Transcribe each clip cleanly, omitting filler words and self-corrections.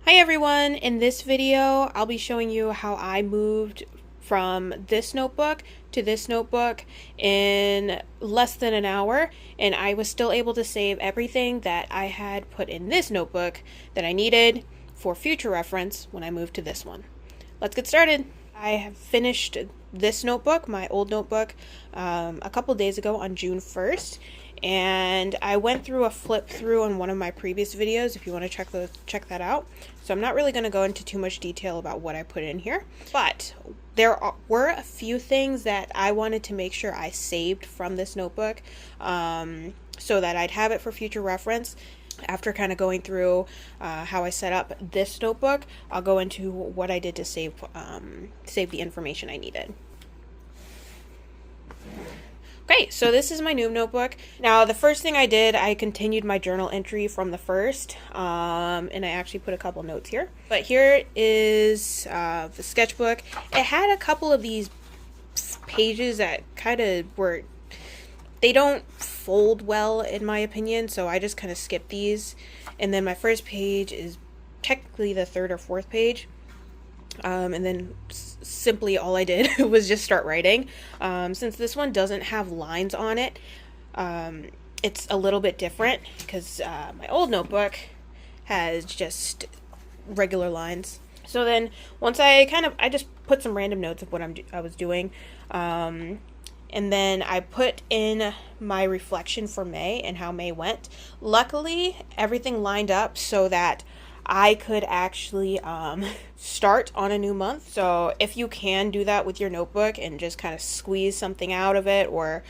Hi everyone! In this video, I'll be showing you how I moved from this notebook to this notebook in less than an hour, and I was still able to save everything that I had put in this notebook that I needed for future reference when I moved to this one. Let's get started. I have finished this notebook, my old notebook, a couple days ago on June 1st. And I went through a flip through on one of my previous videos if you want to check that out. So I'm not really going to go into too much detail about what I put in here, but were a few things that I wanted to make sure I saved from this notebook so that I'd have it for future reference. After kind of going through how I set up this notebook, I'll go into what I did to save the information I needed. Okay, so this is my new notebook. Now, the first thing I did, I continued my journal entry from the first, and I actually put a couple notes here. But here is the sketchbook. It had a couple of these pages that kind of they don't fold well in my opinion, so I just kind of skipped these. And then my first page is technically the third or fourth page. And then simply all I did was just start writing. Since this one doesn't have lines on it, it's a little bit different because my old notebook has just regular lines. So then once I just put some random notes of what I was doing. And then I put in my reflection for May and how May went. Luckily, everything lined up so that I could actually start on a new month. So if you can do that with your notebook and just kind of squeeze something out of it, or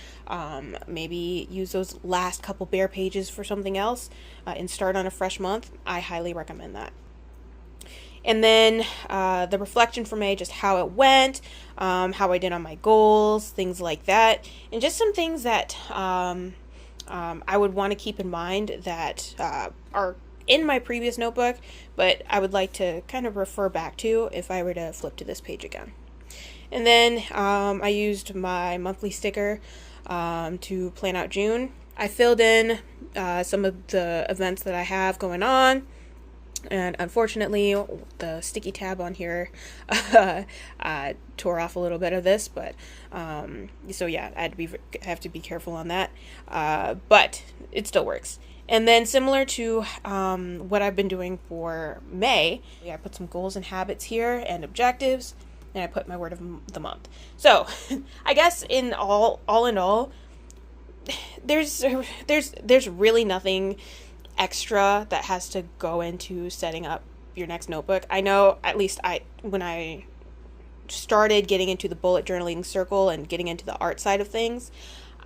maybe use those last couple bare pages for something else and start on a fresh month, I highly recommend that. And then the reflection for May, just how it went, how I did on my goals, things like that. And just some things that I would want to keep in mind that are in my previous notebook, but I would like to kind of refer back to if I were to flip to this page again. And then I used my monthly sticker to plan out June. I filled in some of the events that I have going on, and unfortunately the sticky tab on here tore off a little bit of this, but so yeah, I have to be careful on that, but it still works. And then similar to what I've been doing for May, I put some goals and habits here and objectives, and I put my word of the month. So I guess in all in all, there's really nothing extra that has to go into setting up your next notebook. I know, at least when I started getting into the bullet journaling circle and getting into the art side of things,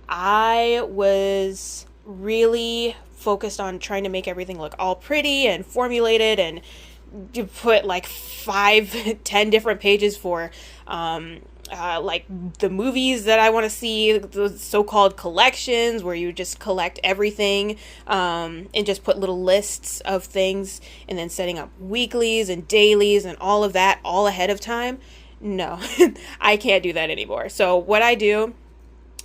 I was really focused on trying to make everything look all pretty and formulated, and you put like 5-10 different pages for like the movies that I want to see, the so-called collections where you just collect everything, and just put little lists of things, and then setting up weeklies and dailies and all of that all ahead of time. No, I can't do that anymore. So what I do,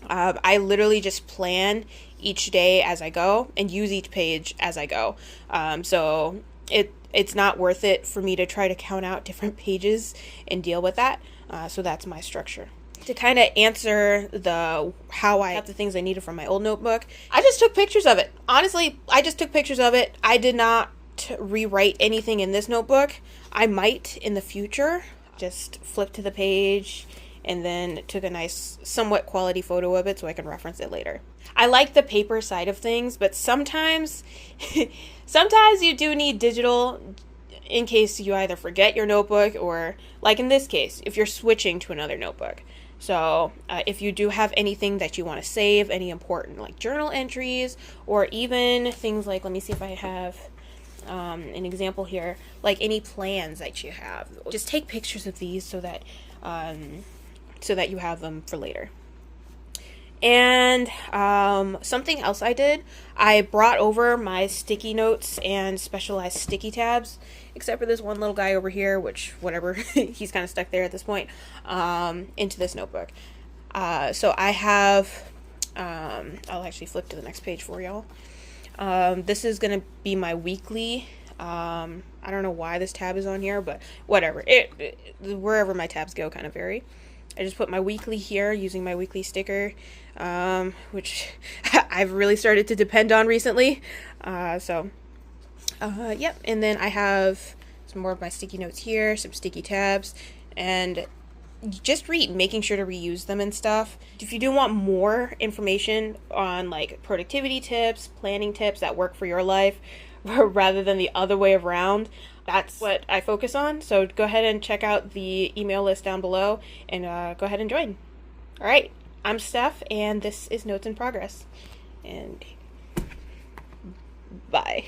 I literally just plan each day as I go and use each page as I go. So it's not worth it for me to try to count out different pages and deal with that. So that's my structure. To kind of answer how I got the things I needed from my old notebook, I just took pictures of it. Honestly, I just took pictures of it. I did not rewrite anything in this notebook. I might in the future. Just flip to the page and then took a nice, somewhat quality photo of it so I can reference it later. I like the paper side of things, but sometimes you do need digital in case you either forget your notebook, or like in this case, if you're switching to another notebook. So if you do have anything that you want to save, any important like journal entries, or even things like, let me see if I have an example here, like any plans that you have, just take pictures of these so that you have them for later. And something else I did, I brought over my sticky notes and specialized sticky tabs, except for this one little guy over here, which whatever, he's kind of stuck there at this point, into this notebook. So I have, I'll actually flip to the next page for y'all. This is going to be my weekly I don't know why this tab is on here, but whatever. Wherever my tabs go kind of vary. I just put my weekly here using my weekly sticker, which I've really started to depend on recently. Yep. And then I have some more of my sticky notes here, some sticky tabs, and just making sure to reuse them and stuff. If you do want more information on like productivity tips, planning tips that work for your life, rather than the other way around, that's what I focus on. So go ahead and check out the email list down below and go ahead and join. All right, I'm Steph, and this is Notes in Progress. And bye.